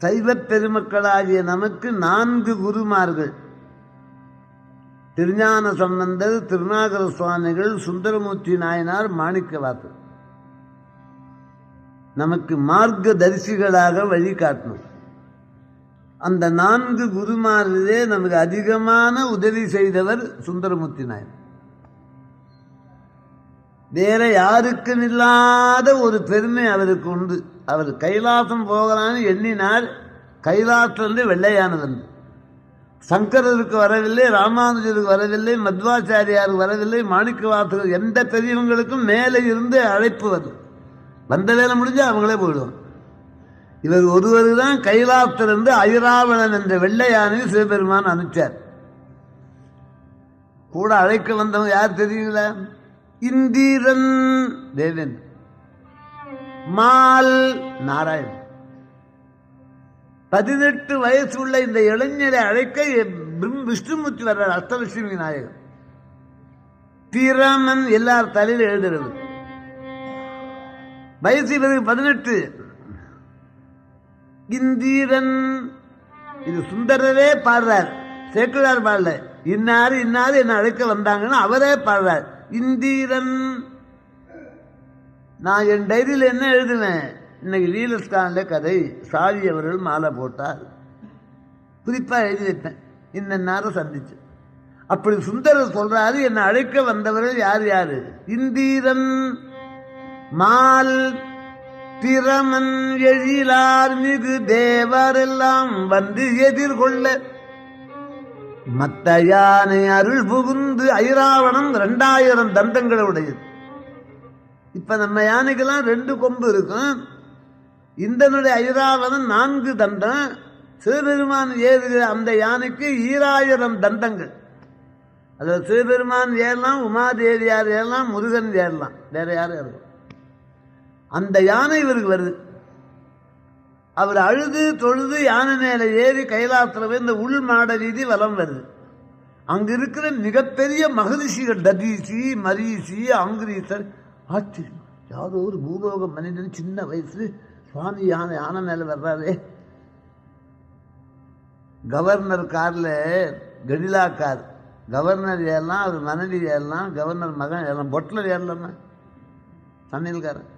சைவப் பெருமக்களாகிய நமக்கு 4 குருமார்கள். திருஞான சம்பந்தர், திருநாகர சுவாமிகள், சுந்தரமூர்த்தி நாயனார், மாணிக்கவாசகர் நமக்கு மார்க்க தரிசிகளாக வழிகாட்டணும். அந்த 4 குருமாரிலே நமக்கு அதிகமான உதவி செய்தவர் சுந்தரமூர்த்தி நாயனார். வேற யாருக்கும் இல்லாத ஒரு பெருமை அவருக்கு உண்டு. அவர் கைலாசம் போகலான்னு எண்ணினார். கைலாசத்திலிருந்து வெள்ளையான வந்து சங்கரருக்கு வரவில்லை, ராமானுஜருக்கு வரவில்லை, மத்வாச்சாரியாருக்கு வரவில்லை, மாணிக்கவாசகர் எந்த பெரியவங்களுக்கும் மேலே இருந்து அழைப்பு வரும். வந்த வேலை முடிஞ்சா அவங்களே போயிடுவாங்க. இவர் ஒருவர் தான் கைலாசத்திலிருந்து ஐராவணன் என்ற வெள்ளையானை சிவபெருமான் அனுப்பிச்சார். கூட அழைக்க வந்தவங்க யார் தெரியுங்களா? இந்திரன் தேவன், மால் நாராயணன். 18 வயசு உள்ள இந்த இளைஞரை அழைக்க விஷ்ணுமூர்த்தி வர்றார், அஷ்டலட்சுமி நாயகன். பிரமன் எல்லார் தலையில் எழுதுறது. வயசு இவருக்கு 18. இந்திரன், இது சுந்தரரே பாடுறார், சேக்கிழார் பாடல. இன்னாரு இன்னாரு என்ன அழைக்க வந்தாங்கன்னு அவரே பாடுறார். இந்திரன். நான் என் டைரியில் என்ன எழுதுவேன்? இன்னைக்கு லீலஸ்கான்ல கதை, சாவி அவர்கள் மாலை போட்டார், குறிப்பா எழுதி வைப்பேன். இந்த நேரம் சந்திச்சு அப்படி சுந்தரர் சொல்றாரு, என்னை அழைக்க வந்தவர்கள் யார் யாரு? இந்திரன், மால், பிரமன், எழிலார் மிகு தேவரெல்லாம் வந்து எதிர்கொள்ள மத்த யானை அருள் புகுந்து ஐராவணம் 2000 தந்தங்களை உடையது. இப்ப நம்ம யானைக்கெல்லாம் 2 கொம்பு இருக்கும். இந்தனுடைய ஐராவணம் 4 தந்தம். சிவபெருமான் ஏறுகிற அந்த யானைக்கு 2000 தந்தங்கள். அதாவது சிவபெருமான் ஏறலாம், உமாதேவியார் ஏறலாம், முருகன் ஏறலாம், வேற யாரும் ஏறலாம். அந்த யானை இவருக்கு வருது. அவர் அழுது தொழுது யானை மேல ஏறி கைலாசத்தில் இந்த உள் மாட வீதி வலம் வருது. அங்க இருக்கிற மிகப்பெரிய மகரிஷிகள் ததீசி, மரீசி, அங்குரீசர் ஆச்சரியம். யாரோ ஒரு பூலோக மனிதன் சின்ன வயசு சுவாமி யானை மேல வர்றாரு. கவர்னர் கார்ல, கடிலா கார், கவர்னர் ஏறலாம், அவர் மனைவி ஏறலாம், கவர்னர் மகன் ஏறலாம், பொட்டில் ஏறலாம், சமையல்காரன்.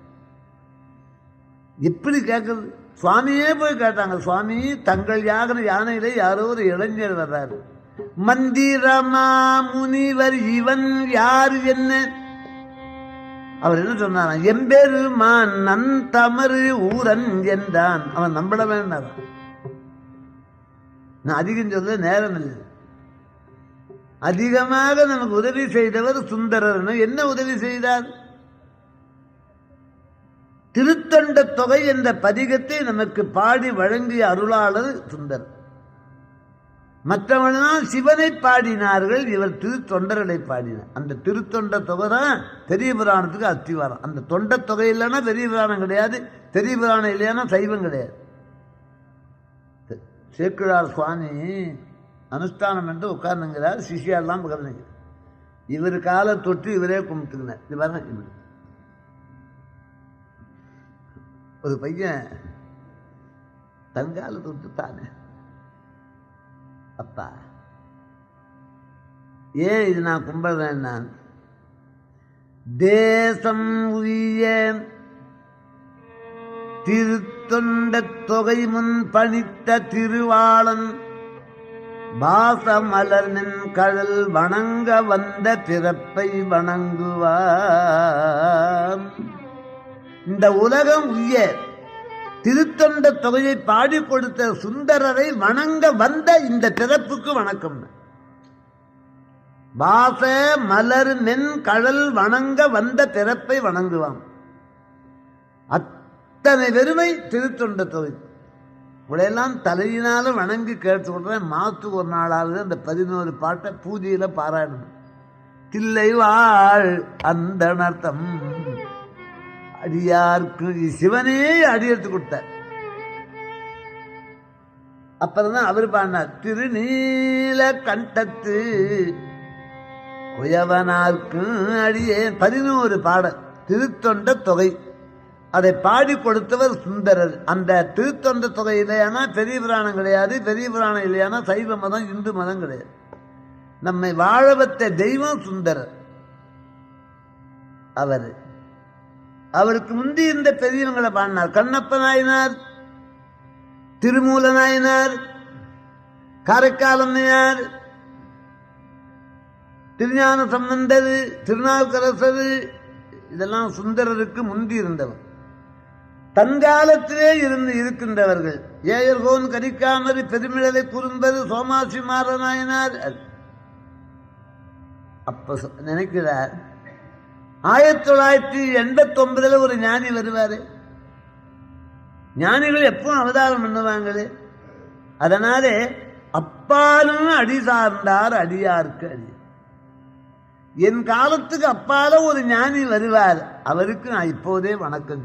எப்படி கேட்கறது? சுவாமியே போய் கேட்டாங்க, சுவாமி தங்கள் யானையில யாரோ ஒரு இளைஞர் வர்றாரு. மந்திரமா முனிவர் இவன் யார் என்ன? அவர் என்ன சொன்னார்? எம்பெருமான் நந்தமரு ஊரன் என்றான். அவன் நம்பட வேண்டாம். நான் அதிகம் சொல்ல நேரம் இல்லை. அதிகமாக நமக்கு உதவி செய்தவர் சுந்தரர். என்ன உதவி செய்தார்? திருத்தொண்ட தொகை என்ற பதிகத்தை நமக்கு பாடி வழங்கிய அருளாளர் சுந்தரர். மற்றவர்கள் சிவனை பாடினார்கள், இவர் திருத்தொண்டர்களை பாடினார். அந்த திருத்தொண்ட தொகை தான் பெரிய புராணத்துக்கு அஸ்திவாரம். அந்த தொண்ட தொகை இல்லைன்னா பெரிய புராணம் கிடையாது, பெரிய புராணம் இல்லைன்னா சைவம் கிடையாது. சேக்கிழார் சுவாமி அனுஷ்டானம் என்று உட்கார்ந்துங்கிறார், சிஷியாரெல்லாம் உட்கார்ந்துங்க. இவர் காலை தொட்டு இவரே கும்பிட்டுக்கினார். இது பாருங்க, இவர் ஒரு பையன் தங்கால தொட்டு தானே, அப்பா ஏன் இது நான் கும்பிடுறேன்? நான் தேசம் உரிய திருத்தொண்ட தொகை முன் பணித்த திருவாளன் பாசமலர் நின் கடல் வணங்க வந்த பிறப்பை வணங்குவார். இந்த உலகம் உய்ய திருத்தொண்ட தொகையை பாடி கொடுத்த சுந்தரரை வணங்க வந்த இந்த பிறப்புக்கு வணக்கம். பாச மலர் மென் கடல் வணங்க வந்த பிறப்பை வணங்குவான். அத்தனை பெருமை திருத்தொண்ட தொகை. உடையெல்லாம் தலையினால வணங்கி கேட்டு சொல்றேன். மாத்துக்கு ஒரு நாளாவது அந்த 11 பாட்டை பூஜையில பாராயணும். தில்லை வாழ் அந்த அர்த்தம் அடியாருக்கு சிவனே அடி எடுத்து கொடுத்தார். அப்புறம் அவர் பாடினார், திருநீல கண்டத்து குயவனார்க்கு அடியே 11 பாடல் திருத்தொண்ட தொகை. அதை பாடி கொடுத்தவர் சுந்தரர். அந்த திருத்தொண்ட தொகை இல்லையானா பெரிய புராணம் கிடையாது, பெரிய புராணம் இல்லையானா சைவ மதம் இந்து மதம் கிடையாது. நம்மை வாழ வைத்த தெய்வம் சுந்தரர். அவருக்கு முந்தி இந்த பெரியவங்களை பாடினார். கண்ணப்ப நாயனார், திருமூல நாயனார், காரைக்காலம்மையார், திருஞான சம்பந்தர், திருநாவுக்கரசர், இதெல்லாம் சுந்தரருக்கு முந்தி இருந்தவர். தன்காலத்திலே இருக்கின்றவர்கள். ஏயர்கோன் கரிக்காமர், பெருமிழலை குறும்பர், சோமாசி மாரநாயனார். அப்ப நினைக்கிறார் 1989 ஒரு ஞானி வருவாரு. ஞானிகள் எப்பவும் அவதாரம் பண்ணுவாங்களே. அதனாலே அப்பாலும் அடி சார்ந்தார் அடியார்க்கு அடி. என் காலத்துக்கு அப்பால ஒரு ஞானி வருவார், அவருக்கு நான் இப்போதே வணக்கம்.